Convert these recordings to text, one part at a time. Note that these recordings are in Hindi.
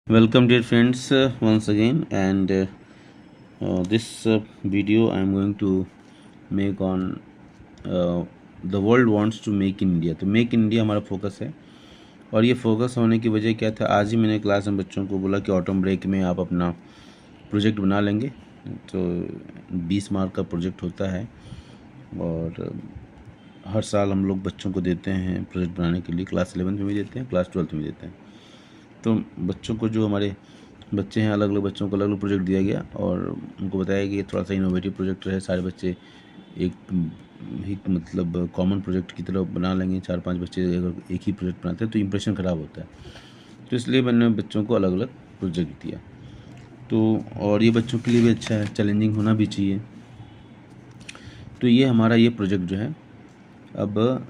Welcome, dear friends, once again. And this video I am going to make on the world wants to make in India. तो मेक इन इंडिया हमारा फोकस है, और ये फोकस होने की वजह क्या था। आज ही मैंने क्लास में बच्चों को बोला कि ऑटम ब्रेक में आप अपना प्रोजेक्ट बना लेंगे। तो 20 मार्क का प्रोजेक्ट होता है, और हर साल हम लोग बच्चों को देते हैं प्रोजेक्ट बनाने के लिए। क्लास 11th में भी देते हैं, क्लास 12th में देते हैं। तो बच्चों को, जो हमारे बच्चे हैं, अलग अलग बच्चों को अलग अलग प्रोजेक्ट दिया गया, और उनको बताया कि ये थोड़ा सा इनोवेटिव प्रोजेक्ट रहे। सारे बच्चे एक मतलब कॉमन प्रोजेक्ट की तरह बना लेंगे। 4-5 बच्चे अगर एक ही प्रोजेक्ट बनाते हैं तो इंप्रेशन ख़राब होता है। तो इसलिए मैंने बच्चों को अलग अलग प्रोजेक्ट दिया। तो और ये बच्चों के लिए भी अच्छा है, चैलेंजिंग होना भी चाहिए। तो ये हमारा ये प्रोजेक्ट जो है अब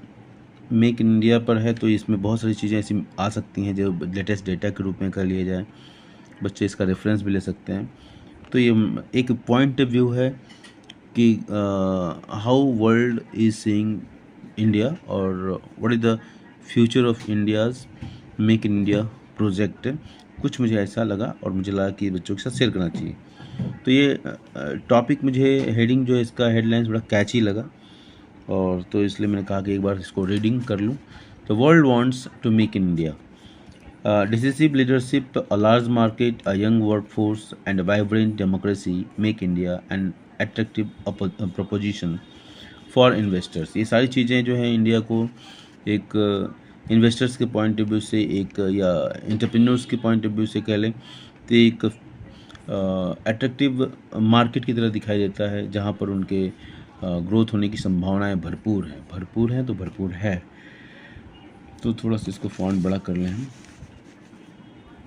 मेक इन इंडिया पर है, तो इसमें बहुत सारी चीज़ें ऐसी आ सकती हैं जो लेटेस्ट डेटा के रूप में कर लिया जाए। बच्चे इसका रेफरेंस भी ले सकते हैं। तो ये एक पॉइंट ऑफ व्यू है कि how world is seeing India, और what is the future of India's make in India project. कुछ मुझे ऐसा लगा, और मुझे लगा कि बच्चों के साथ शेयर करना चाहिए। तो ये टॉपिक, मुझे हेडिंग जो है इसका, हेडलाइंस बड़ा कैची लगा, और तो इसलिए मैंने कहा कि एक बार इसको रीडिंग कर लूँ। तो world wants to make in India, decisive leadership, a large market, a young workforce, and a vibrant democracy make India an attractive proposition for investors। ये सारी चीज़ें जो हैं इंडिया को एक इन्वेस्टर्स के पॉइंट ऑफ व्यू से, एक या एंटरप्रेन्योर्स के पॉइंट ऑफ व्यू से कह लें, तो एक अट्रैक्टिव मार्केट की तरह दिखाई देता है, जहाँ पर उनके ग्रोथ होने की संभावनाएं भरपूर हैं तो भरपूर है। तो थोड़ा सा इसको फॉन्ट बड़ा कर लें हम,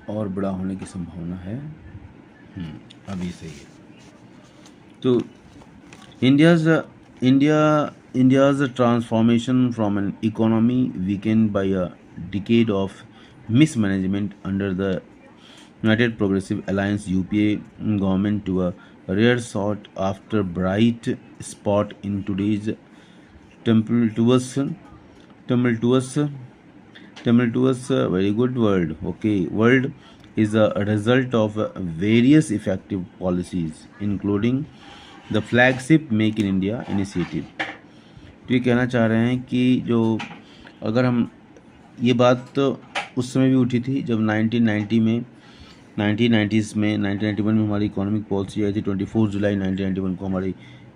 और बड़ा होने की संभावना है। अभी सही है। तो India's transformation from an economy weakened by a decade of mismanagement under the United Progressive Alliance (UPA) government to a rare sought after bright spot in today's tumultuous very good world. Okay, world is a result of various effective policies, including the flagship Make in India initiative। तो ये कहना चाह रहे हैं कि जो, अगर हम, ये बात तो उस समय भी उठी थी जब 1990 में 1991 में हमारी इकोनॉमिक पॉलिसी आई थी। 24 जुलाई 1991 को हमारी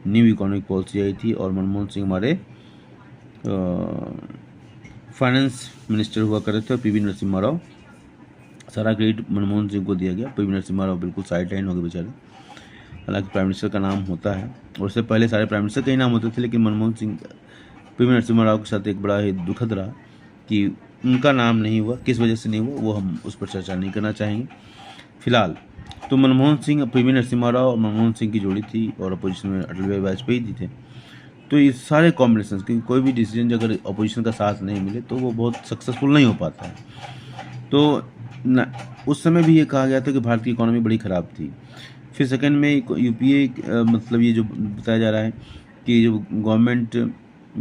न्यू इकोनॉमिक पॉलिसी आई थी, और मनमोहन सिंह हमारे फाइनेंस मिनिस्टर हुआ करते थे, और पीवी नरसिम्हा राव, सारा क्रेडिट मनमोहन सिंह को दिया गया। पीवी नरसिम्हा राव बिल्कुल साइड लाइन हो गए बेचारे। हालांकि प्राइम मिनिस्टर का नाम होता है, और उससे पहले सारे प्राइम मिनिस्टर के ही नाम होते थे, लेकिन मनमोहन सिंह, पीवी नरसिम्हा राव के साथ एक बड़ा ही दुखद रहा कि उनका नाम नहीं हुआ। किस वजह से नहीं हुआ वो हम उस पर चर्चा नहीं करना चाहेंगे फिलहाल। तो मनमोहन सिंह, पीवी नरसिम्हा राव और मनमोहन सिंह की जोड़ी थी, और अपोजिशन में अटल बिहारी वाजपेयी जी थे। तो ये सारे कॉम्बिनेशन, क्योंकि कोई भी डिसीजन अगर अपोजिशन का साथ नहीं मिले तो वो बहुत सक्सेसफुल नहीं हो पाता है। तो उस समय भी ये कहा गया था कि भारत की इकोनॉमी बड़ी ख़राब थी। फिर सेकंड में यूपीए, मतलब ये जो बताया जा रहा है कि जो गवर्नमेंट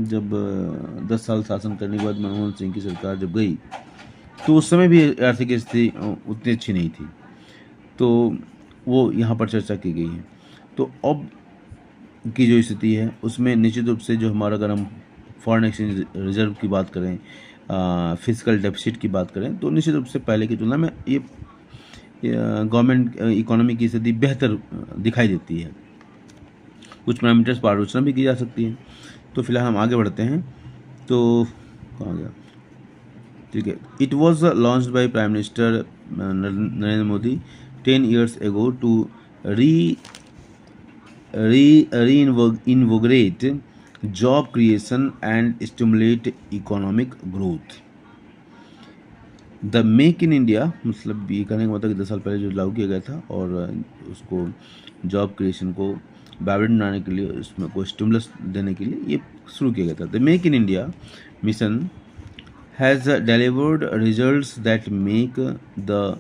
जब 10 साल शासन करने के बाद मनमोहन सिंह की सरकार जब गई, तो उस समय भी आर्थिक स्थिति उतनी अच्छी नहीं थी। तो वो यहाँ पर चर्चा की गई है। तो अब की जो स्थिति है उसमें निश्चित रूप से जो हमारा, अगर हम फॉरेन एक्सचेंज रिजर्व की बात करें, फिजिकल डेफिसिट की बात करें, तो निश्चित रूप से पहले की तुलना में ये गवर्नमेंट इकोनॉमी की स्थिति बेहतर दिखाई देती है। कुछ पैरामीटर्स पर आलोचना भी की जा सकती है। तो फिलहाल हम आगे बढ़ते हैं। तो कहाँ गया, ठीक है। It was launched by prime minister Narendra Modi 10 years ago to reinvigorate job creation and stimulate economic growth। The make in India, मतलब ये कहने का मतलब कि 10 साल पहले जो लागू किया गया था, और उसको जॉब क्रिएशन को वाइब्रेंट बनाने के लिए, उसमें को स्टिमुलस देने के लिए ये शुरू किया गया था। The make in India mission has delivered results that make the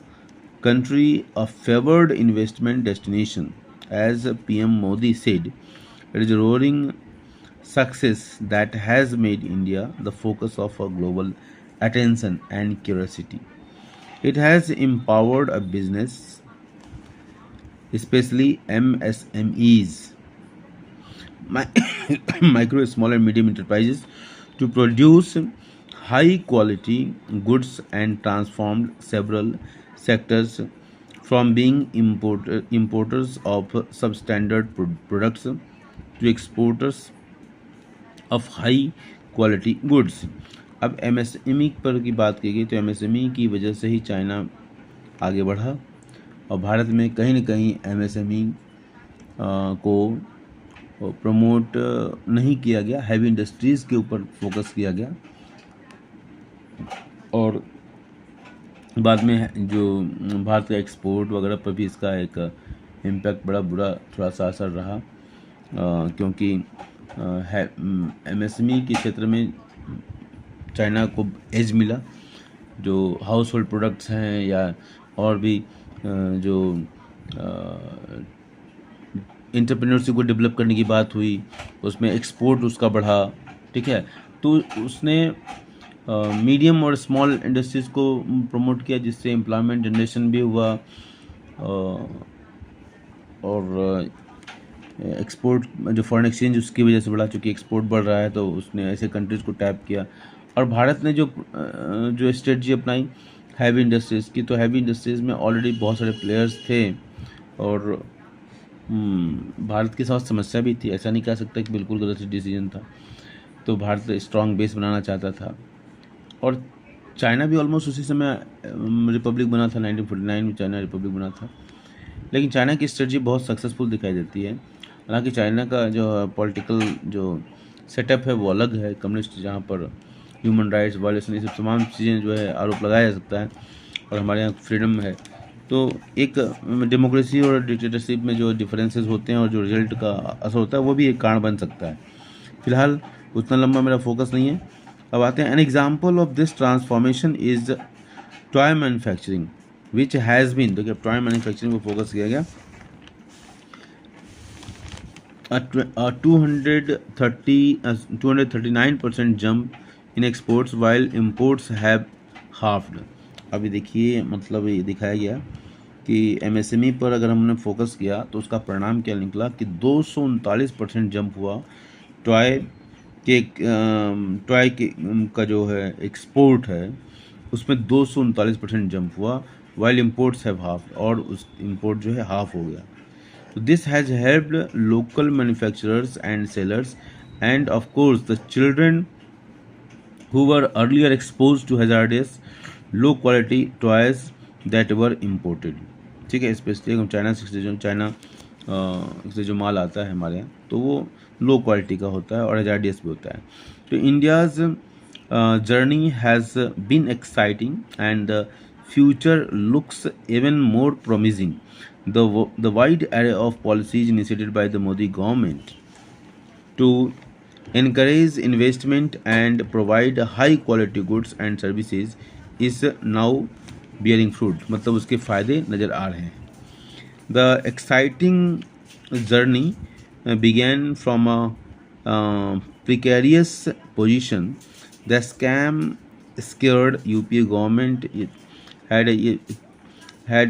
country a favored investment destination। As PM Modi said, it is a roaring success that has made India the focus of a global attention and curiosity। It has empowered a business, especially MSMEs, micro, small and medium enterprises, to produce high quality goods and transformed several sectors from being importers of substandard products to exporters of high quality goods. अब एमएसएमई पर की बात की गई तो एमएसएमई की वजह से ही चाइना आगे बढ़ा और भारत में कहीं ना कहीं एमएसएमई को प्रमोट नहीं किया गया, हैवी इंडस्ट्रीज़ के ऊपर फोकस किया गया और बाद में जो भारत का एक्सपोर्ट वगैरह पर भी इसका एक इम्पैक्ट बड़ा बुरा थोड़ा सा असर रहा, क्योंकि एमएसएमई के क्षेत्र में चाइना को एज मिला। जो हाउस होल्ड प्रोडक्ट्स हैं या और भी जो एंटरप्रेन्योरशिप को डेवलप करने की बात हुई, उसमें एक्सपोर्ट उसका बढ़ा, ठीक है। तो उसने मीडियम और स्मॉल इंडस्ट्रीज़ को प्रमोट किया, जिससे एम्प्लॉयमेंट जनरेशन भी हुआ और एक्सपोर्ट जो फॉरेन एक्सचेंज उसकी वजह से बढ़ा, चूँकि एक्सपोर्ट बढ़ रहा है तो उसने ऐसे कंट्रीज़ को टैप किया। और भारत ने जो स्ट्रेटजी अपनाई हैवी इंडस्ट्रीज़ की, तो हैवी इंडस्ट्रीज़ में ऑलरेडी बहुत सारे प्लेयर्स थे और भारत के साथ समस्या भी थी, ऐसा नहीं कह सकता कि बिल्कुल गलत डिसीजन था। तो भारत स्ट्रॉन्ग बेस बनाना चाहता था और चाइना भी ऑलमोस्ट उसी समय रिपब्लिक बना था, 1949 में चाइना रिपब्लिक बना था। लेकिन चाइना की स्ट्रेटजी बहुत सक्सेसफुल दिखाई देती है। हालांकि चाइना का जो पॉलिटिकल जो सेटअप है वो अलग है, कम्युनिस्ट, जहाँ पर ह्यूमन राइट्स वायलेशन ये सब तमाम चीज़ें जो है आरोप लगाया जा सकता है और हमारे यहाँ फ्रीडम है। तो एक डेमोक्रेसी और डिक्टेटरशिप में जो डिफरेंसेस होते हैं और जो रिजल्ट का असर होता है वो भी एक कारण बन सकता है। फिलहाल उतना लंबा मेरा फोकस नहीं है। अब आते हैं, an example of this transformation is toy manufacturing which has been, देखिए टॉय मैन्युफैक्चरिंग को फोकस किया गया। 239% jump in exports while imports have halved. अभी देखिए मतलब ये दिखाया गया कि एमएसएमई पर अगर हमने फोकस किया तो उसका परिणाम क्या निकला कि 239% जंप हुआ टॉय के का जो है एक्सपोर्ट है उसमें 239% जंप हुआ, वाइल इम्पोर्ट्स हैव हाफ, और उस इम्पोर्ट जो है हाफ हो गया। So this has helped local manufacturers and sellers, and of course the children who were earlier exposed to hazardous low quality toys that were imported। ठीक है, स्पेशली हम चाइना से जो माल आता है हमारे यहाँ तो वो लो क्वालिटी का होता है और hazardous भी होता है। तो India's journey has been exciting and the future looks even more promising। The wide array of policies initiated by the Modi government to encourage investment and provide high quality goods and services is now bearing fruit, मतलब उसके फ़ायदे नज़र आ रहे हैं। The exciting journey began from a precarious position। The scam scared UPA government had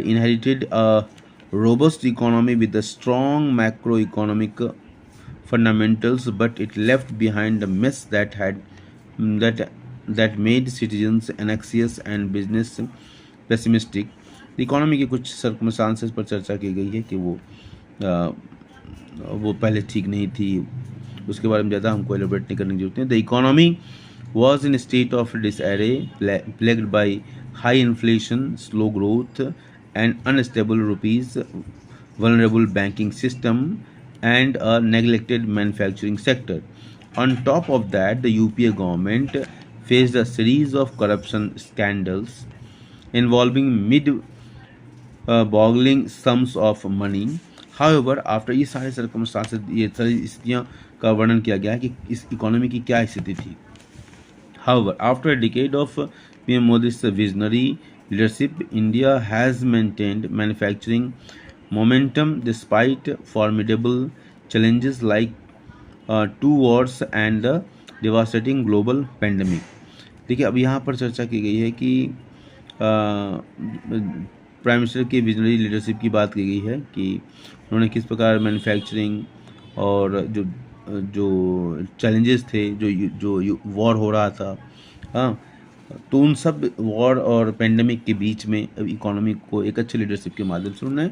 inherited a robust economy with a strong macroeconomic fundamentals, but it left behind a mess that made citizens anxious and business pessimistic। Economy की कुछ सर्कमस्टांसेस पर चर्चा की गई है कि वो पहले ठीक नहीं थी, उसके बारे में ज़्यादा हमको एलिब्रेट नहीं करने की जरूरत है। The economy was in a state of disarray, plagued by high inflation, slow growth, and unstable rupees, vulnerable banking system, and a neglected manufacturing sector. On top of that, the UPA government faced a series of corruption scandals involving boggling sums of money। However, after ये सारे circumstances, ये सारी स्थितियों का वर्णन किया गया है कि इस इकोनॉमी की क्या स्थिति थी। However, after a decade of PM Modi's visionary leadership, India has maintained manufacturing momentum despite formidable challenges like 2 wars and the devastating global pandemic। देखिए अब यहाँ पर चर्चा की गई है कि प्राइम मिनिस्टर की विजनरी लीडरशिप की बात की गई है कि उन्होंने किस प्रकार मैन्युफैक्चरिंग और जो जो चैलेंजेस थे, जो वॉर हो रहा था, हाँ, तो उन सब वॉर और पेंडेमिक के बीच में इकोनॉमी को एक अच्छे लीडरशिप के माध्यम से उन्होंने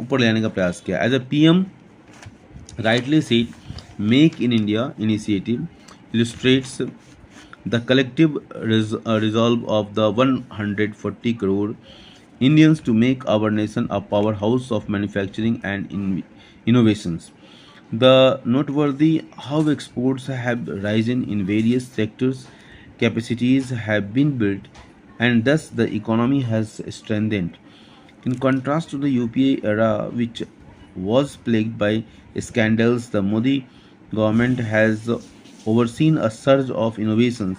ऊपर ले आने का प्रयास किया. As a PM rightly said, Make in India initiative illustrates the collective resolve of the 140 crore Indians to make our nation a powerhouse of manufacturing and innovations. The noteworthy how exports have risen in various sectors, capacities have been built, and thus the economy has strengthened. In contrast to the UPA era, which was plagued by scandals, the Modi government has overseen a surge of innovations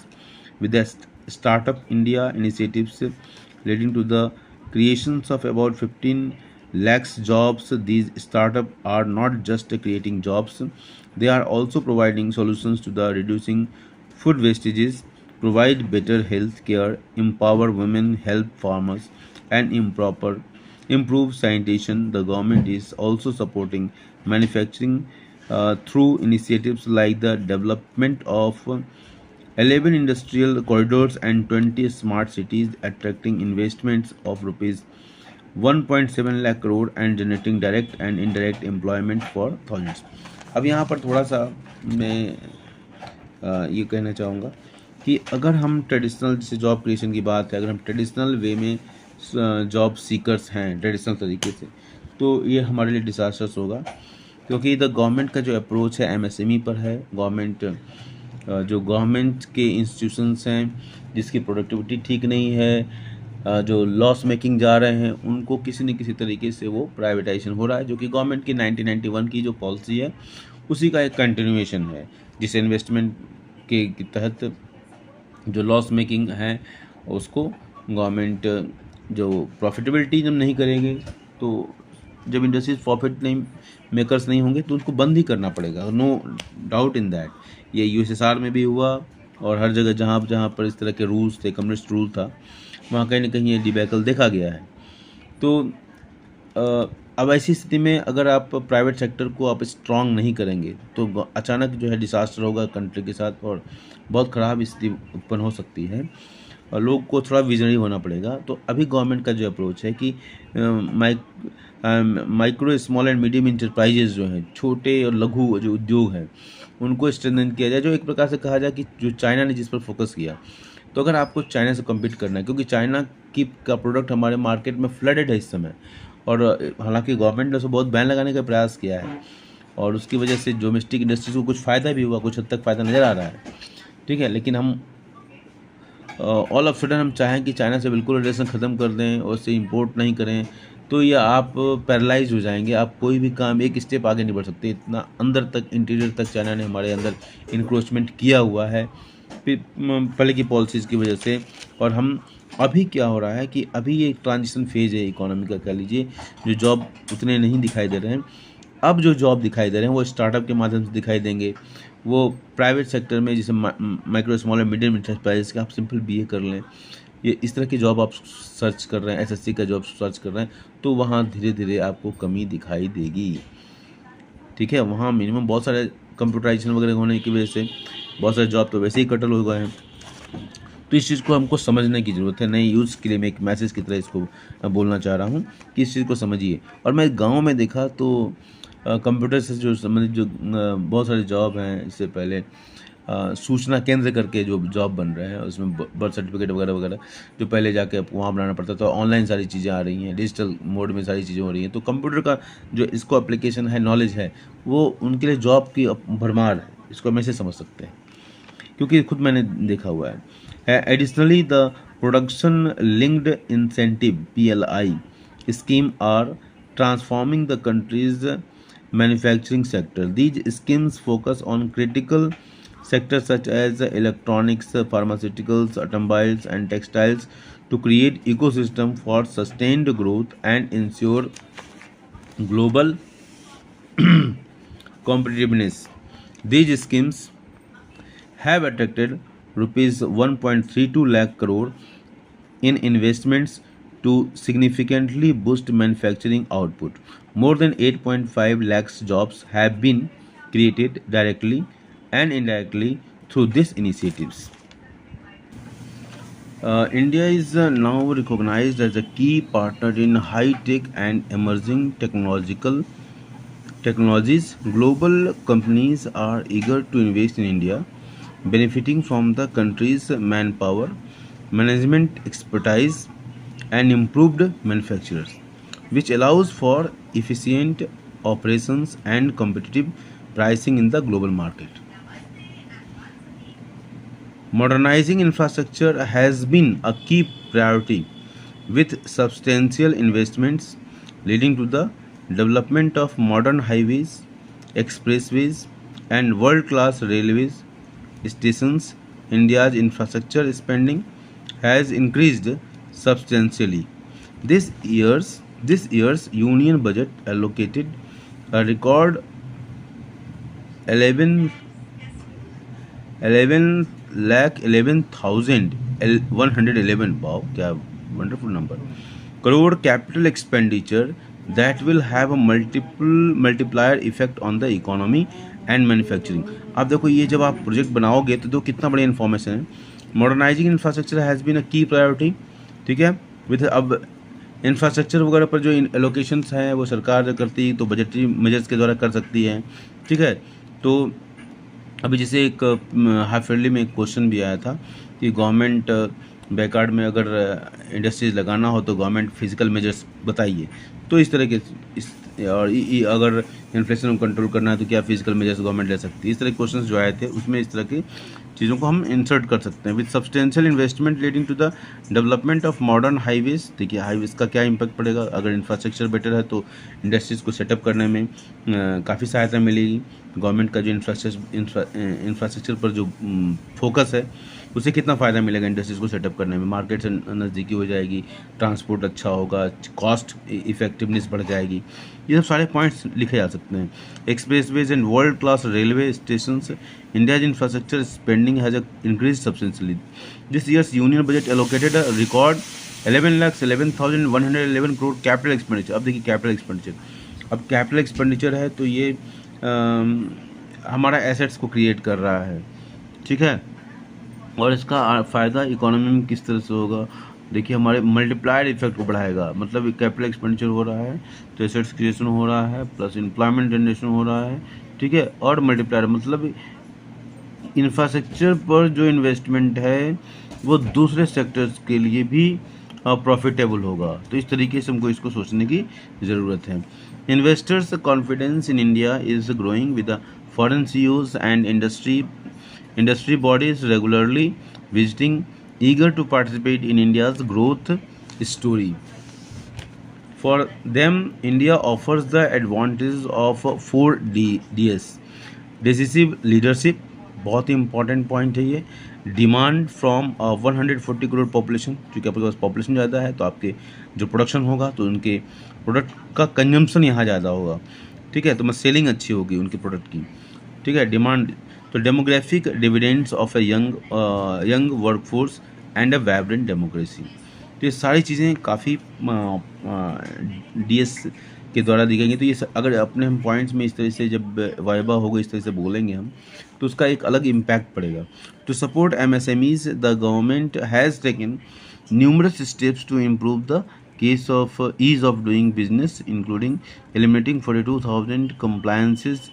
with the Startup India initiatives leading to the creations of about 15 lakhs jobs. These startups are not just creating jobs, they are also providing solutions to the reducing food wastages, provide better health care, empower women, help farmers, and improve sanitation. The government is also supporting manufacturing through initiatives like the development of 11 industrial corridors and 20 smart cities, attracting investments of rupees 1.7 lakh crore and generating direct and indirect employment for thousands. अब यहाँ पर थोड़ा सा मैं ये कहना चाहूँगा कि अगर हम ट्रेडिशनल जैसे जॉब क्रिएशन की बात है, अगर हम ट्रेडिशनल वे में जॉब सीकर्स हैं ट्रेडिशनल तरीके से, तो ये हमारे लिए डिजास्टर्स होगा, क्योंकि द गवर्नमेंट का जो अप्रोच है एमएसएमई पर है. जो गवर्नमेंट के इंस्टीट्यूशंस हैं जिसकी प्रोडक्टिविटी ठीक नहीं है, जो लॉस मेकिंग जा रहे हैं, उनको किसी न किसी तरीके से वो प्राइवेटाइजेशन हो रहा है, जो कि गवर्नमेंट की 1991 की जो पॉलिसी है उसी का एक कंटिन्यूएशन है, जिस इन्वेस्टमेंट के तहत जो लॉस मेकिंग है उसको गवर्नमेंट जो प्रॉफिटेबिलिटी जब नहीं करेंगे, तो जब इंडस्ट्रीज प्रॉफिट नहीं मेकर्स नहीं होंगे तो उनको बंद ही करना पड़ेगा. No doubt in that. ये यूएसएसआर में भी हुआ और हर जगह जहाँ जहाँ पर इस तरह के रूल्स थे, कम्युनिस्ट रूल था, वहाँ कहीं ना कहीं ये डिबैकल देखा गया है. तो अब ऐसी स्थिति में अगर आप प्राइवेट सेक्टर को आप स्ट्रांग नहीं करेंगे तो अचानक जो है डिसास्टर होगा कंट्री के साथ और बहुत ख़राब स्थिति उत्पन्न हो सकती है और लोग को थोड़ा विजनरी होना पड़ेगा. तो अभी गवर्नमेंट का जो अप्रोच है कि micro small and medium enterprises जो हैं, छोटे और लघु जो उद्योग हैं, उनको स्ट्रेंथन किया जाए. जो एक प्रकार से कहा जाए कि जो चाइना ने जिस पर फोकस किया, तो अगर आपको चाइना से कम्पीट करना है, क्योंकि चाइना का प्रोडक्ट हमारे मार्केट में फ्लडेड है इस समय, और हालांकि गवर्नमेंट ने उसे बहुत बैन लगाने का प्रयास किया है और उसकी वजह से डोमेस्टिक इंडस्ट्रीज को कुछ फ़ायदा भी हुआ, कुछ हद तक फ़ायदा नज़र आ रहा है, ठीक है. लेकिन हम ऑल ऑफ सडन हम चाहें कि चाइना से बिल्कुल रिलेशन ख़त्म कर दें और उससे इंपोर्ट नहीं करें, तो ये आप पैरालाइज हो जाएंगे. आप कोई भी काम एक स्टेप आगे नहीं बढ़ सकते. इतना अंदर तक, इंटीरियर तक चाइना ने हमारे अंदर इंक्रोचमेंट किया हुआ है पहले की पॉलिसीज़ की वजह से. और हम अभी क्या हो रहा है कि अभी ये ट्रांजिशन फेज है इकोनॉमी का, कह लीजिए. जो जॉब उतने नहीं दिखाई दे रहे हैं, अब जो जॉब दिखाई दे रहे हैं वो स्टार्टअप के माध्यम से दिखाई देंगे. वो प्राइवेट सेक्टर में जैसे micro small and medium enterprise का आप सिंपल बीए कर लें, ये इस तरह की जॉब आप सर्च कर रहे हैं, एसएससी का जॉब सर्च कर रहे हैं, तो वहाँ धीरे धीरे आपको कमी दिखाई देगी, ठीक है. वहाँ मिनिमम बहुत सारे कंप्यूटराइजेशन वगैरह होने की वजह से बहुत सारे जॉब तो वैसे ही कटल हो गए हैं. तो इस चीज़ को हमको समझने की ज़रूरत है. नए यूज़ के लिए मैं एक मैसेज की तरह इसको बोलना चाह रहा हूँ कि इस चीज़ को समझिए. और मैं गांव में देखा तो कंप्यूटर से जो संबंधित जो बहुत सारे जॉब हैं, इससे पहले सूचना केंद्र करके जो जॉब बन रहे हैं, उसमें बर्थ सर्टिफिकेट वगैरह वगैरह जो पहले जाके आपको वहाँ बनाना पड़ता था, ऑनलाइन सारी चीज़ें आ रही हैं, डिजिटल मोड में सारी चीज़ें हो रही हैं. तो कंप्यूटर का जो इसको एप्लीकेशन है, नॉलेज है, वो उनके लिए जॉब की भरमार है. इसको हम ऐसे समझ सकते हैं, क्योंकि खुद मैंने देखा हुआ है. Additionally, the production linked incentive PLI scheme are transforming the country's manufacturing sector. These schemes focus on critical sectors such as electronics, pharmaceuticals, automobiles, and textiles to create ecosystem for sustained growth and ensure global competitiveness. These schemes have attracted rupees 1.32 lakh crore in investments to significantly boost manufacturing output. More than 8.5 lakhs jobs have been created directly and indirectly through these initiatives. India is now recognized as a key partner in high-tech and emerging technologies. Global companies are eager to invest in India, benefiting from the country's manpower, management expertise, and improved manufacturers, which allows for efficient operations and competitive pricing in the global market. Modernizing infrastructure has been a key priority, with substantial investments leading to the development of modern highways, expressways, and world class railways stations. India's infrastructure spending has increased substantially. This year's union budget allocated a record 11 11,111, wow, क्या wonderful number, crore capital expenditure that will have a multiplier effect on the economy and manufacturing. आप देखो ये जब आप प्रोजेक्ट बनाओगे तो कितना बड़ी इन्फॉर्मेशन है. Modernising infrastructure has been a key priority. ठीक है, विद अब इंफ्रास्ट्रक्चर वगैरह पर जो एलोकेशंस हैं वो सरकार करती तो बजटरी मेजर्स के द्वारा कर सकती है. ठीक है, तो अभी जैसे एक हाफ ईयरली में एक क्वेश्चन भी आया था कि गवर्नमेंट बैकआर्ड में अगर इंडस्ट्रीज लगाना हो तो गवर्नमेंट फिजिकल मेजर्स बताइए. तो इस तरह के अगर इन्फ्लेशन को कंट्रोल करना है तो क्या फिजिकल मेजर्स गवर्नमेंट ले सकती है. इस तरह के क्वेश्चंस जो आए थे उसमें इस तरह की चीज़ों को हम इंसर्ट कर सकते हैं. With substantial investment leading to the development of modern highways. देखिए हाईवेज का क्या इम्पैक्ट पड़ेगा. अगर इंफ्रास्ट्रक्चर बेटर है तो इंडस्ट्रीज़ को सेटअप करने में काफ़ी सहायता मिलेगी. गवर्नमेंट का जो इंफ्रास्ट्रक्चर पर जो फोकस है उससे कितना फ़ायदा मिलेगा इंडस्ट्रीज़ को सेटअप करने में. मार्केट से नज़दीकी हो जाएगी, ट्रांसपोर्ट अच्छा होगा, कॉस्ट इफेक्टिवनेस बढ़ जाएगी. ये सब सारे पॉइंट्स लिखे जा सकते हैं. Expressways and world class railway stations. India's infrastructure spending has increase substantially. This years union budget allocated a record 11,11,111 crore capital expenditure. अब देखिए कैपिटल एक्सपेंडिचर, अब कैपिटल एक्सपेंडिचर है तो ये हमारा एसेट्स को क्रिएट कर रहा है. ठीक है, और इसका फ़ायदा इकोनॉमी में किस तरह से होगा. देखिए हमारे मल्टीप्लायर इफेक्ट को बढ़ाएगा. मतलब कैपिटल एक्सपेंडिचर हो रहा है तो एसेट्स क्रिएशन हो रहा है, प्लस एम्प्लॉयमेंट जनरेशन हो रहा है. ठीक है, और मल्टीप्लायर मतलब इंफ्रास्ट्रक्चर पर जो इन्वेस्टमेंट है वो दूसरे सेक्टर्स के लिए भी प्रॉफिटेबल होगा. तो इस तरीके से हमको इसको सोचने की ज़रूरत है. Investors confidence in India is growing with the foreign CEOs and industry bodies regularly visiting, eager to participate in India's growth story. For them, India offers the advantages of 4Ds. Decisive leadership, बहुत ही इंपॉर्टेंट पॉइंट है ये. Demand from 140 crore population. क्योंकि आपके पास पॉपुलेशन ज़्यादा है तो आपके जो प्रोडक्शन होगा तो उनके प्रोडक्ट का कंजम्पशन यहाँ ज़्यादा होगा. ठीक है, तो मैं सेलिंग अच्छी होगी उनके प्रोडक्ट की. ठीक है, डिमांड. तो demographic dividends of a young workforce and a vibrant democracy. तो ये सारी चीज़ें काफ़ी DS के द्वारा दी गई हैं. तो ये अगर अपने हम पॉइंट्स में इस तरह से जब वाइबा होगा इस तरह से बोलेंगे हम तो उसका एक अलग इम्पैक्ट पड़ेगा. To support MSMEs, the government has taken numerous steps to improve the case of ease of doing business, including eliminating 42,000 compliances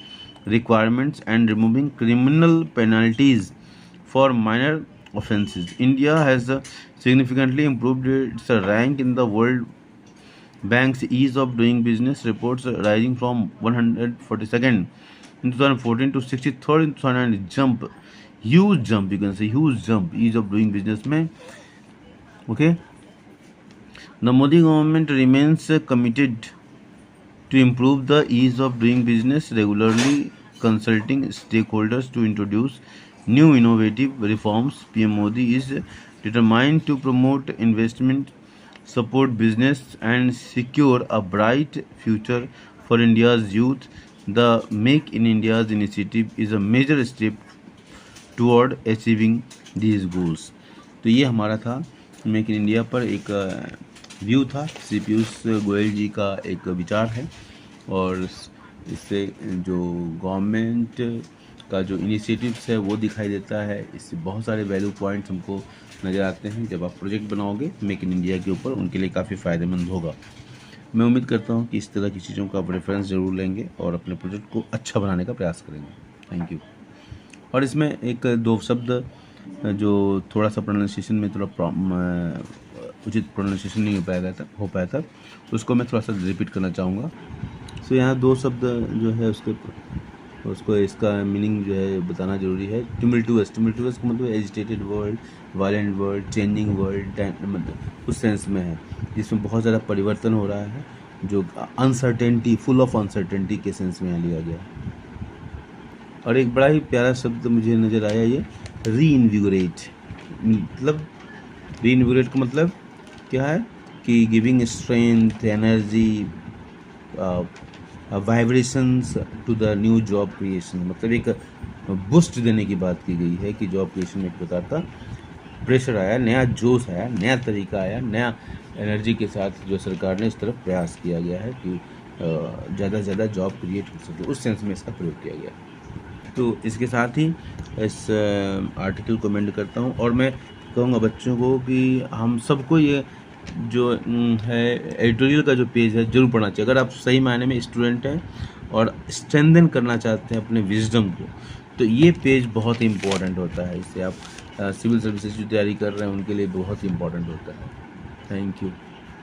requirements and removing criminal penalties for minor offences. India has significantly improved its rank in the World Bank's ease of doing business reports, rising from 142nd in 2014 to 63rd in 2009. Jump, huge jump, you can say huge jump, ease of doing business में. Okay. The Modi government remains committed to improve the ease of doing business, regularly consulting stakeholders to introduce new innovative reforms. PM Modi is determined to promote investment, support business, and secure a bright future for India's youth. The Make in India's initiative is a major step toward achieving these goals. तो ये हमारा था मेक इन इंडिया पर एक व्यू था। श्री पीयूष गोयल जी का एक विचार है और इससे जो गवर्नमेंट का जो इनिशिएटिव्स है वो दिखाई देता है। इससे बहुत सारे वैल्यू पॉइंट्स हमको नज़र आते हैं। जब आप प्रोजेक्ट बनाओगे मेक इन इंडिया के ऊपर, उनके लिए काफ़ी फ़ायदेमंद होगा। मैं उम्मीद करता हूँ कि इस तरह की चीज़ों का आप रेफरेंस ज़रूर लेंगे और अपने प्रोजेक्ट को अच्छा बनाने का प्रयास करेंगे। Thank you. और इसमें एक दो शब्द जो थोड़ा सा प्रोनाउंसिएशन में थोड़ा उचित प्रोनाउंसिएशन नहीं हो पाया था, उसको मैं थोड़ा सा रिपीट करना चाहूँगा। सो यहाँ दो शब्द जो है उसको इसका मीनिंग जो है बताना जरूरी है। टिमल्टुअस का मतलब agitated world, violent world, changing world, मतलब उस सेंस में है जिसमें बहुत ज़्यादा परिवर्तन हो रहा है, जो अनसर्टेनिटी, फुल ऑफ अनसर्टेनिटी के सेंस में यहाँ लिया गया है। और एक बड़ा ही प्यारा शब्द मुझे नज़र आया, ये रीइन्विगोरेट। मतलब रीइन्विगोरेट का मतलब क्या है कि giving strength, energy, vibrations to the new job creation. मतलब एक बूस्ट देने की बात की गई है कि जॉब क्रिएशन में एक प्रकार का प्रेशर आया, नया जोश आया, नया तरीका आया, नया एनर्जी के साथ जो सरकार ने इस तरफ प्रयास किया गया है कि ज़्यादा से ज़्यादा जॉब क्रिएट हो सके, उस सेंस में इसका प्रयोग किया गया। तो इसके साथ ही इस आर्टिकल को एंड करता हूँ और मैं कहूँगा बच्चों को कि हम सबको ये जो है एडिटोरियल का जो पेज है ज़रूर पढ़ना चाहिए। अगर आप सही मायने में स्टूडेंट हैं और स्ट्रेंथन करना चाहते हैं अपने विजडम को, तो ये पेज बहुत ही इम्पोर्टेंट होता है। इससे आप सिविल सर्विसेज की तैयारी कर रहे हैं उनके लिए बहुत ही इम्पोर्टेंट होता है। Thank you.